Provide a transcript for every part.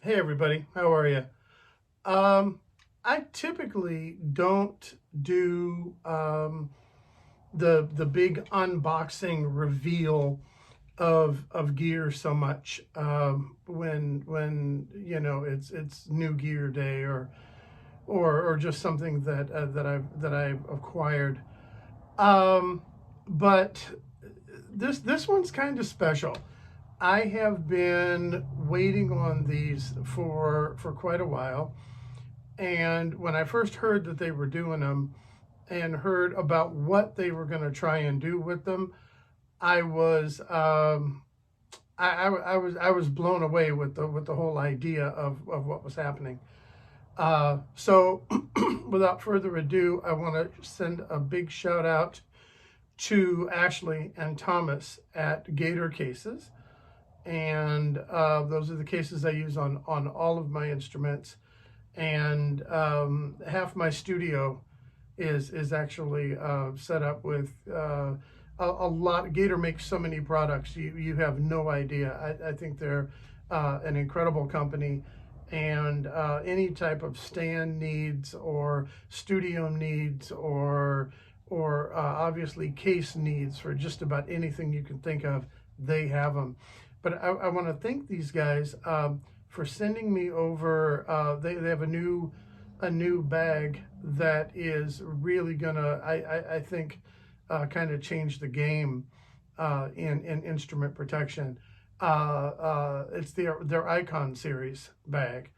Hey everybody, how are you? Um, I typically don't do the big unboxing reveal of gear so much when it's new gear day or just something that I've acquired. Um, but this one's kind of special. I have been waiting on these for quite a while, and when I first heard that they were doing them and heard about what they were going to try and do with them, I was I was blown away with the whole idea of what was happening. So, without further ado, I want to send a big shout out to Ashley and Thomas at Gator Cases, and those are the cases I use on all of my instruments. And half my studio is actually set up with a lot. Gator makes so many products, you have no idea. I think they're an incredible company, and any type of stand needs or studio needs or obviously case needs for just about anything you can think of, they have them. But I want to thank these guys for sending me over. They have a new bag that is really gonna, I think, kind of change the game in instrument protection. It's their Icon Series bag,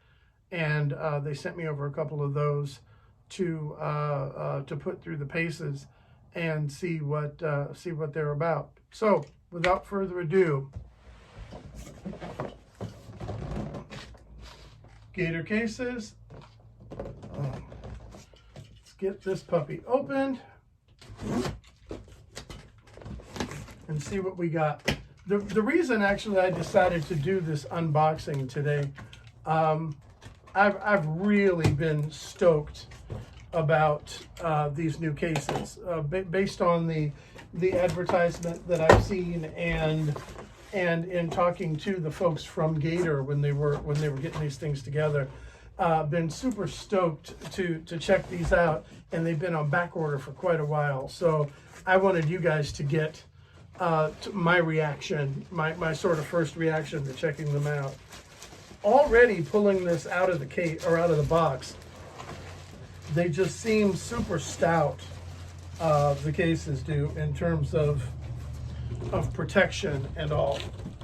and they sent me over a couple of those to put through the paces and see what they're about. So, without further ado, Gator Cases. Let's get this puppy opened and see what we got. The reason actually I decided to do this unboxing today, I've really been stoked about these new cases based on the advertisement that I've seen and in talking to the folks from Gator when they were getting these things together. Been super stoked to check these out, and they've been on back order for quite a while. So I wanted you guys to get my reaction, my sort of first reaction to checking them out. Already pulling this out of the case or out of the box, they just seem super stout. The cases do in terms of protection and all.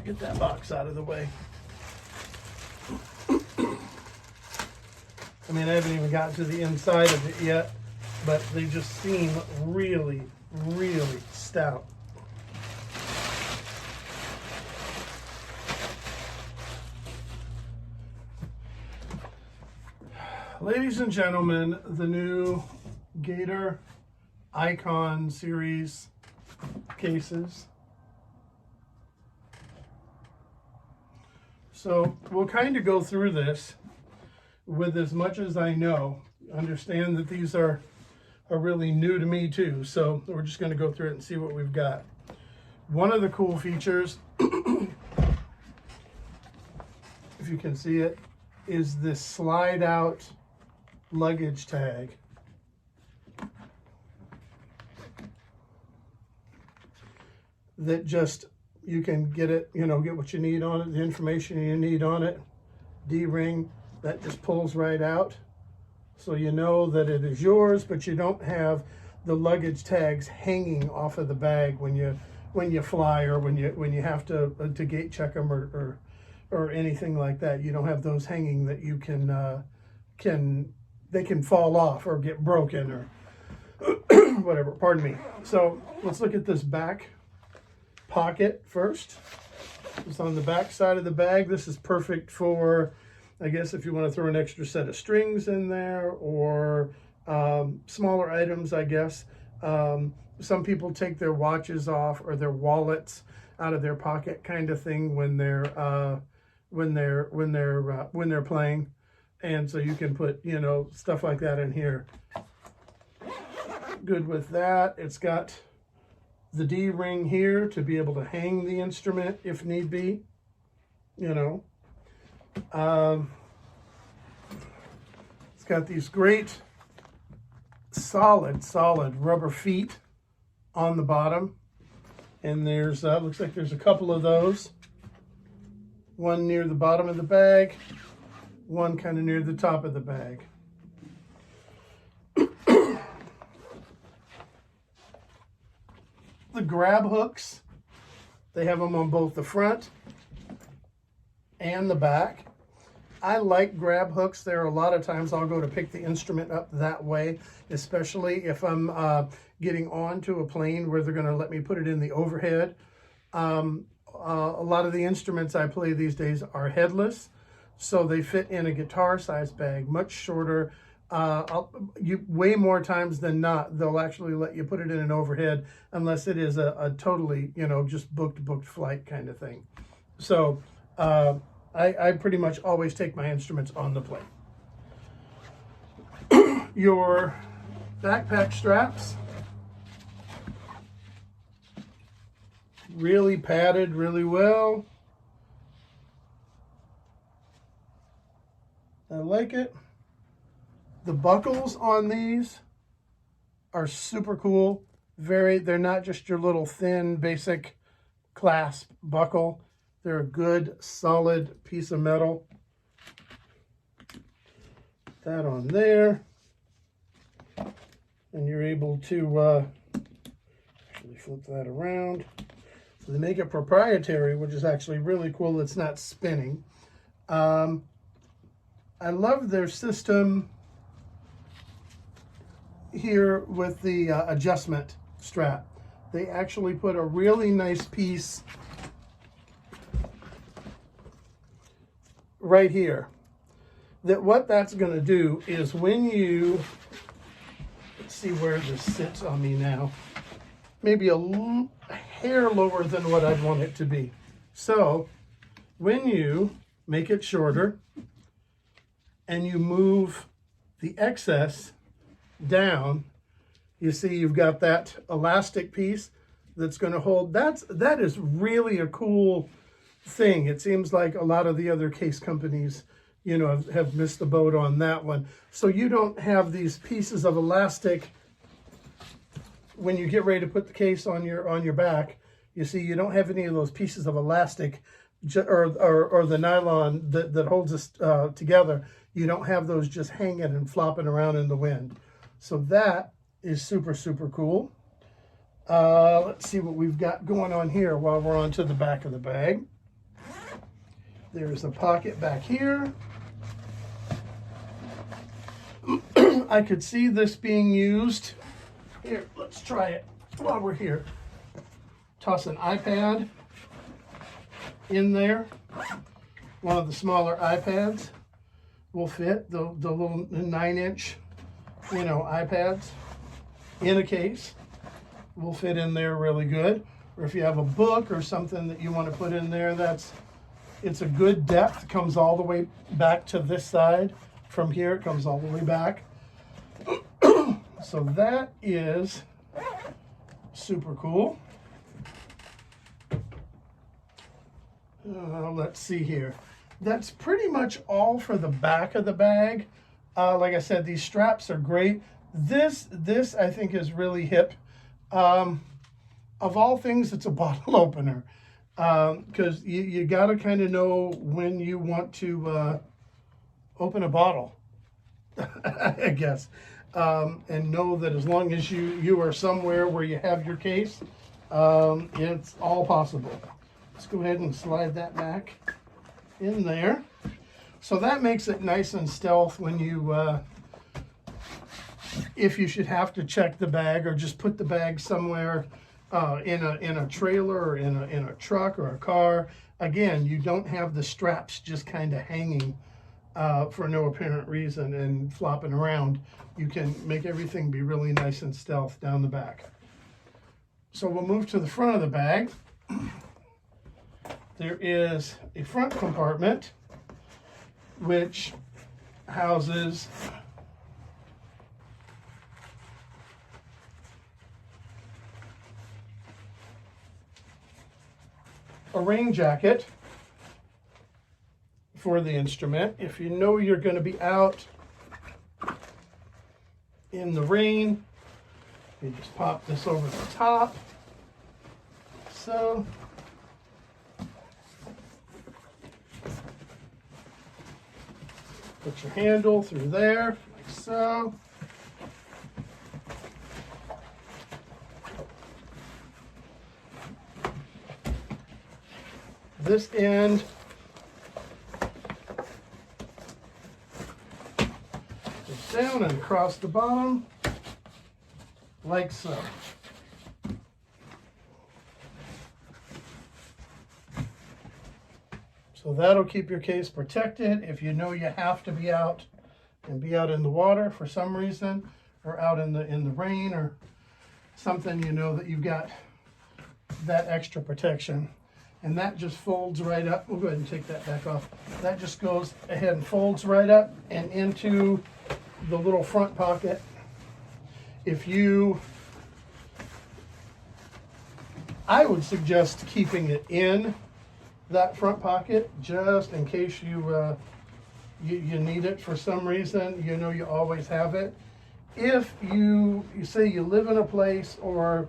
Get that box out of the way. I mean, I haven't even gotten to the inside of it yet, but they just seem really, really stout. Ladies and gentlemen, the new Gator Icon Series cases. So we'll kind of go through this with as much as I know. Understand that these are really new to me too, so we're just going to go through it and see what we've got. One of the cool features, if you can see it, is this slide out luggage tag. That just, you can get it, get what you need on it, the information you need on it. D-ring, that just pulls right out. So you know that it is yours, but you don't have the luggage tags hanging off of the bag when you fly or when you have to gate check them or anything like that. You don't have those hanging that you they can fall off or get broken or whatever, pardon me. So let's look at this back pocket first. It's on the back side of the bag. This is perfect for, I guess, if you want to throw an extra set of strings in there or smaller items, I guess. Some people take their watches off or their wallets out of their pocket, kind of thing, when they're playing, and so you can put stuff like that in here. Good with that. It's got the D-ring here to be able to hang the instrument if need be. It's got these great solid rubber feet on the bottom, and there's looks like there's a couple of those, one near the bottom of the bag, one kind of near the top of the bag. The grab hooks, they have them on both the front and the back. I like grab hooks. There are a lot of times I'll go to pick the instrument up that way, especially if I'm getting onto a plane where they're going to let me put it in the overhead. A lot of the instruments I play these days are headless, so they fit in a guitar-sized bag, much shorter. Way more times than not, they'll actually let you put it in an overhead unless it is a totally, just booked flight kind of thing. So I pretty much always take my instruments on the plane. Your backpack straps, really padded really well. I like it. The buckles on these are super cool. They're not just your little thin basic clasp buckle. They're a good solid piece of metal. Put that on there. And you're able to actually flip that around. So they make it proprietary, which is actually really cool. It's not spinning. I love their system here with the adjustment strap. They actually put a really nice piece right here. What that's going to do is when you, let's see where this sits on me now, maybe a hair lower than what I'd want it to be. So when you make it shorter and you move the excess down, you see you've got that elastic piece that's going to hold. That is really a cool thing. It seems like a lot of the other case companies, have missed the boat on that one. So you don't have these pieces of elastic when you get ready to put the case on your back. You see, you don't have any of those pieces of elastic or the nylon that holds us together. You don't have those just hanging and flopping around in the wind. So that is super, super cool. Let's see what we've got going on here while we're on to the back of the bag. There's a pocket back here. I could see this being used. Here, let's try it while we're here. Toss an iPad in there. One of the smaller iPads will fit. The little 9-inch, iPads in a case will fit in there really good. Or if you have a book or something that you want to put in there, it's a good depth. It comes all the way back to this side. From here, it comes all the way back. So that is super cool. Let's see here. That's pretty much all for the back of the bag. Like I said, these straps are great. This I think is really hip. Of all things, it's a bottle opener. Because you got to kind of know when you want to open a bottle, I guess. And know that as long as you are somewhere where you have your case, it's all possible. Let's go ahead and slide that back in there. So that makes it nice and stealth when you, if you should have to check the bag or just put the bag somewhere in a trailer or in a truck or a car. Again, you don't have the straps just kind of hanging for no apparent reason and flopping around. You can make everything be really nice and stealth down the back. So we'll move to the front of the bag. There is a front compartment which houses a rain jacket for the instrument. If you know you're going to be out in the rain, you just pop this over the top, like so. Put your handle through there, like so. This end goes down and across the bottom, like so. So that'll keep your case protected if you know you have to be out and be out in the water for some reason, or out in the rain or something, you know that you've got that extra protection. And that just folds right up. We'll go ahead and take that back off. That just goes ahead and folds right up and into the little front pocket. I would suggest keeping it in that front pocket just in case you need it for some reason. You know you always have it. If you say you live in a place or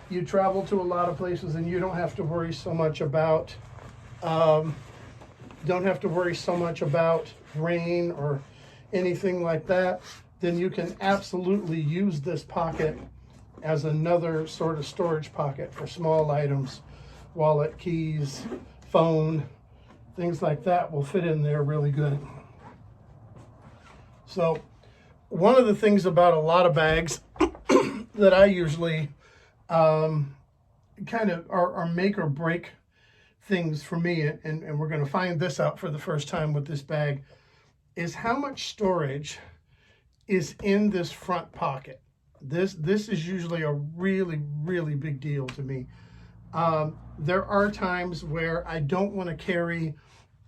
you travel to a lot of places and you don't have to worry so much about rain or anything like that, then you can absolutely use this pocket as another sort of storage pocket for small items. Wallet, keys, phone, things like that will fit in there really good. So one of the things about a lot of bags that I usually kind of are make or break things for me, and we're going to find this out for the first time with this bag, is how much storage is in this front pocket. This is usually a really, really big deal to me. There are times where I don't want to carry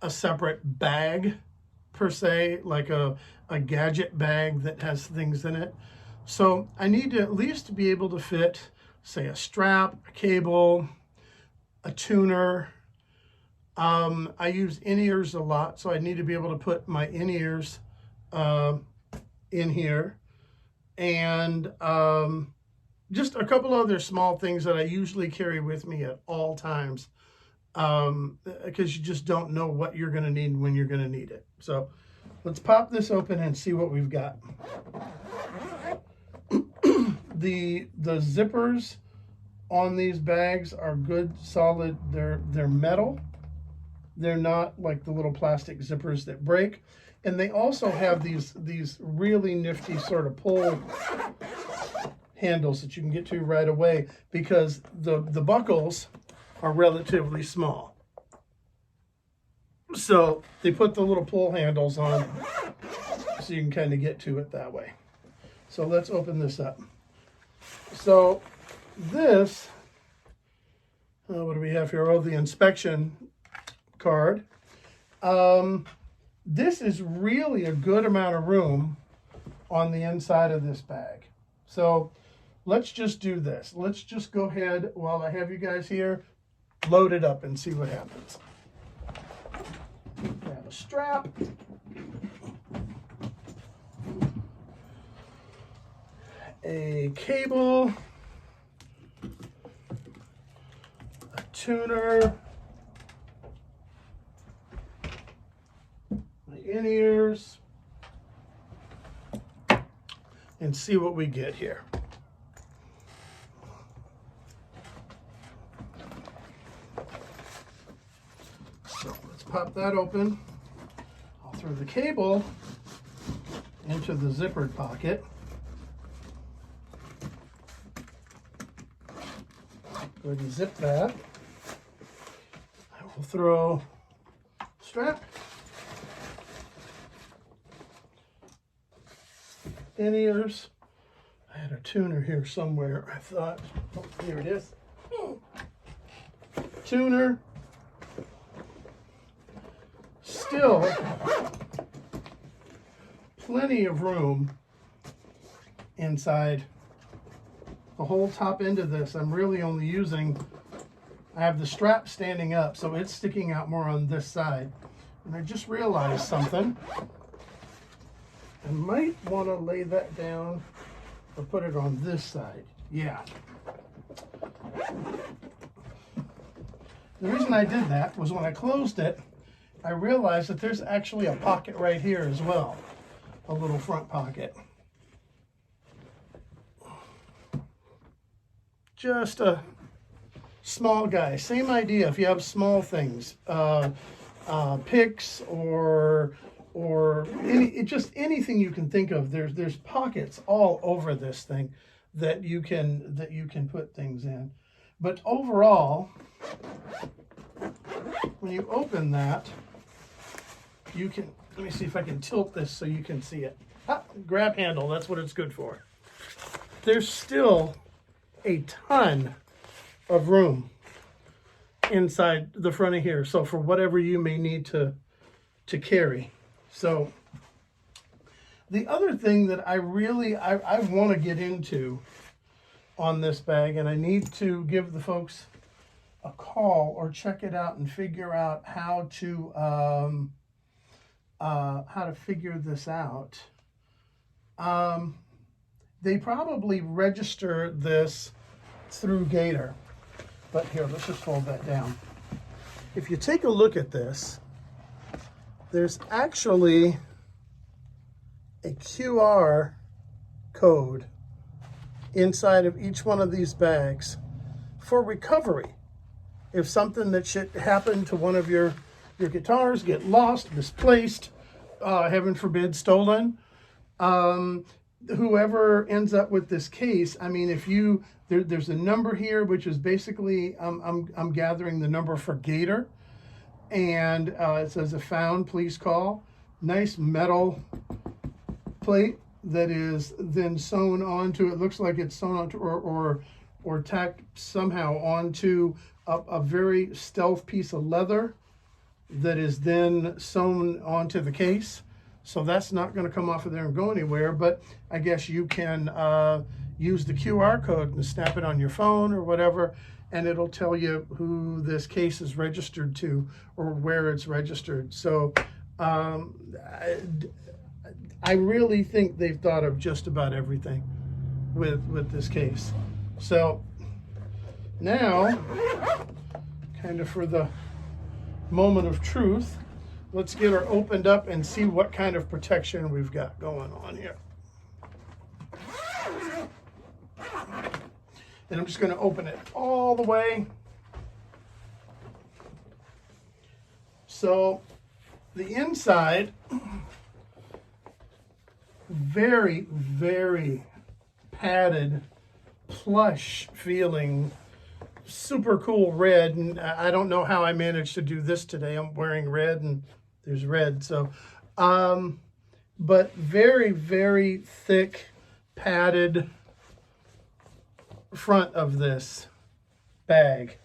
a separate bag per se, like a gadget bag that has things in it. So I need to at least be able to fit, say, a strap, a cable, a tuner. I use in-ears a lot, so I need to be able to put my in-ears in here. And just a couple other small things that I usually carry with me at all times, because you just don't know what you're going to need when you're going to need it. So let's pop this open and see what we've got. The zippers on these bags are good, solid. They're metal. They're not like the little plastic zippers that break. And they also have these really nifty sort of pull handles that you can get to right away, because the buckles are relatively small. So they put the little pull handles on so you can kind of get to it that way. So let's open this up. So this, what do we have here? Oh, the inspection card. This is really a good amount of room on the inside of this bag. So let's just do this. Let's just go ahead, while I have you guys here, load it up and see what happens. Grab a strap. A cable. A tuner. My in-ears. And see what we get here. So let's pop that open. I'll throw the cable into the zippered pocket. Go ahead and zip that. I will throw strap, in-ears. I had a tuner here somewhere, I thought. Oh, here it is. Tuner. Still plenty of room inside the whole top end of this. I'm really only using, I have the strap standing up, so it's sticking out more on this side. And I just realized something. I might want to lay that down or put it on this side. Yeah. The reason I did that was when I closed it, I realized that there's actually a pocket right here as well. A little front pocket. Just a small guy. Same idea if you have small things. Picks or just anything you can think of. There's pockets all over this thing that you can put things in. But overall, when you open that, you can, let me see if I can tilt this so you can see it. Grab handle, that's what it's good for. There's still a ton of room inside the front of here, so for whatever you may need to carry. So the other thing that I want to get into on this bag, and I need to give the folks a call or check it out and figure out how to figure this out. They probably register this through Gator. But here, let's just fold that down. If you take a look at this, there's actually a QR code inside of each one of these bags for recovery. If something that should happen to one of your guitars, get lost, misplaced, heaven forbid, stolen, whoever ends up with this case, I mean, if you, there's a number here, which is basically, I'm gathering the number for Gator, and it says, if found, please call. Nice metal plate that is then sewn onto, it looks like it's sewn onto or tacked somehow onto a very stealth piece of leather that is then sewn onto the case. So that's not going to come off of there and go anywhere, but I guess you can use the QR code and snap it on your phone or whatever, and it'll tell you who this case is registered to or where it's registered. So I really think they've thought of just about everything with this case. So now, kind of for the moment of truth, let's get her opened up and see what kind of protection we've got going on here. And I'm just going to open it all the way. So the inside, very, very padded, plush feeling, super cool red. And I don't know how I managed to do this today. I'm wearing red and there's red. So, but very, very thick, padded front of this bag.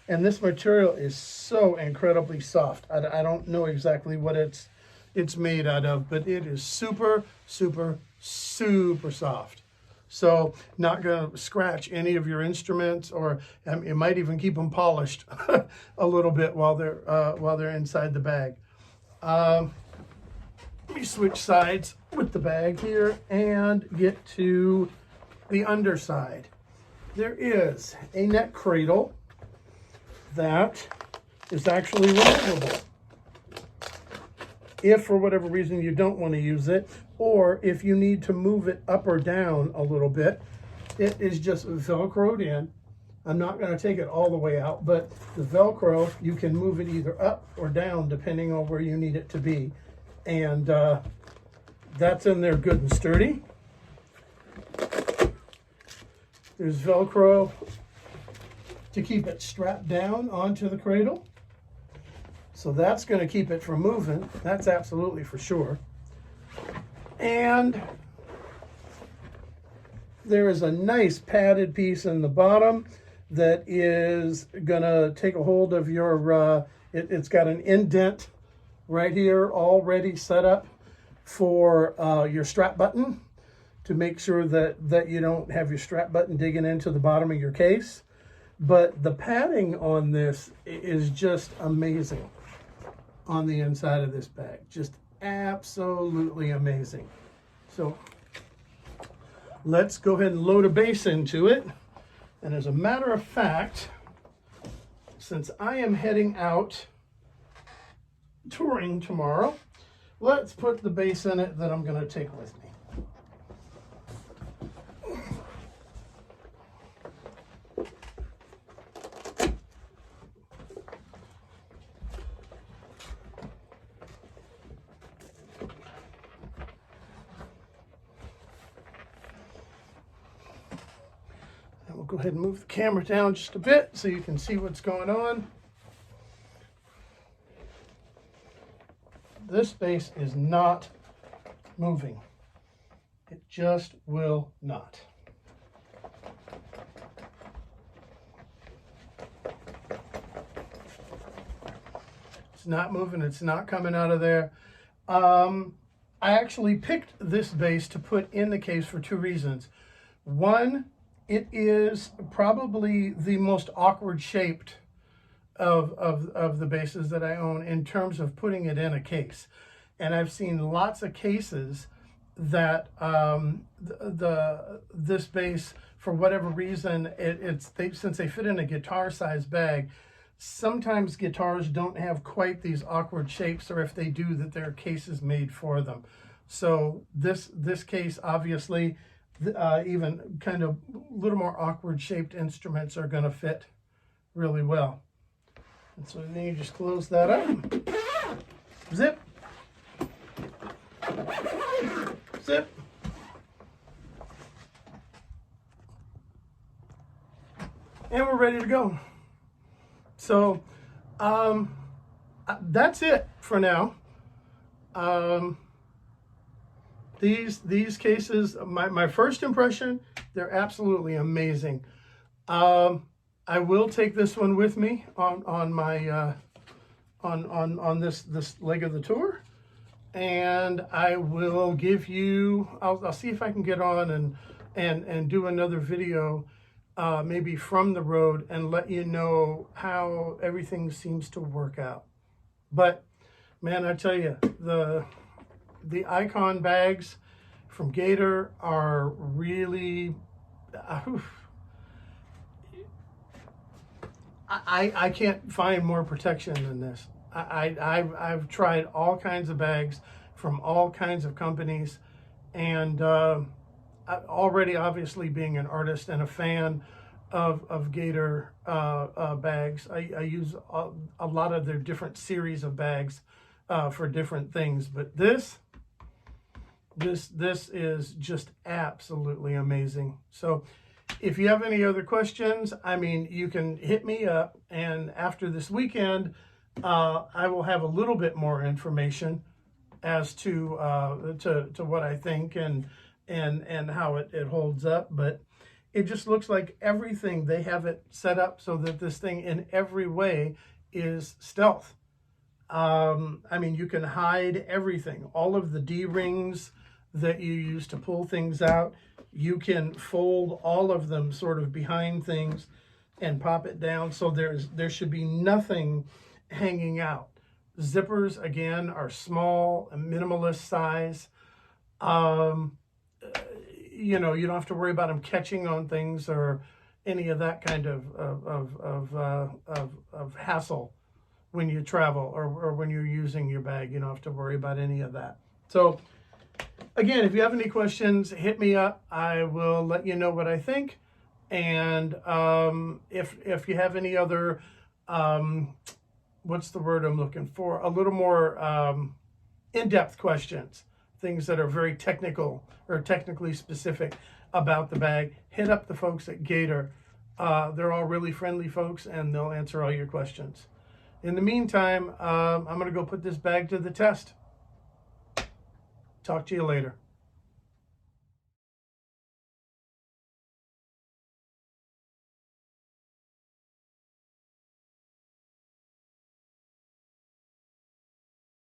And this material is so incredibly soft. I don't know exactly what it's made out of, but it is super, super, super soft. So not going to scratch any of your instruments, or it might even keep them polished a little bit while they're inside the bag. Let me switch sides with the bag here and get to the underside. There is a neck cradle that is actually removable. If for whatever reason you don't want to use it, or if you need to move it up or down a little bit, it is just Velcroed in. I'm not going to take it all the way out, but the Velcro, you can move it either up or down depending on where you need it to be. And that's in there good and sturdy. There's Velcro to keep it strapped down onto the cradle. So that's going to keep it from moving. That's absolutely for sure. And there is a nice padded piece in the bottom that is going to take a hold of your, it's got an indent right here already set up for your strap button to make sure that you don't have your strap button digging into the bottom of your case. But the padding on this is just amazing. on the inside of this bag. Just absolutely amazing. So let's go ahead and load a base into it. And as a matter of fact, since I am heading out touring tomorrow, let's put the base in it that I'm going to take with me. We'll go ahead and move the camera down just a bit so you can see what's going on. This base is not moving. It just will not. It's not moving. It's not coming out of there. I actually picked this base to put in the case for two reasons. One, it is probably the most awkward shaped of the bases that I own in terms of putting it in a case. And I've seen lots of cases that this base, for whatever reason, since they fit in a guitar size bag, sometimes guitars don't have quite these awkward shapes, or if they do, that there are cases made for them. So this case, obviously, even kind of a little more awkward shaped instruments are going to fit really well. And so then you just close that up. Zip. Zip. And we're ready to go. So that's it for now. These cases, my first impression, they're absolutely amazing. I will take this one with me on my on this leg of the tour, and I will give you. I'll see if I can get on and do another video, maybe from the road, and let you know how everything seems to work out. But man, I tell you, the Icon bags from Gator are really, I can't find more protection than this. I've tried all kinds of bags from all kinds of companies, and already, obviously, being an artist and a fan of Gator bags, I use a lot of their different series of bags for different things, but this is just absolutely amazing. So if you have any other questions, I mean, you can hit me up, and after this weekend, I will have a little bit more information as to what I think and how it holds up. But it just looks like everything, they have it set up so that this thing in every way is stealth. I mean, you can hide everything, all of the D-rings that you use to pull things out. You can fold all of them sort of behind things and pop it down, so there should be nothing hanging out. Zippers, again, are small and minimalist size. You know, you don't have to worry about them catching on things or any of that kind of hassle when you travel or when you're using your bag. You don't have to worry about any of that. So again, if you have any questions, hit me up. I will let you know what I think. And if you have any other, what's the word I'm looking for? A little more in-depth questions, things that are very technical or technically specific about the bag, hit up the folks at Gator. They're all really friendly folks, and they'll answer all your questions. In the meantime, I'm going to go put this bag to the test. Talk to you later.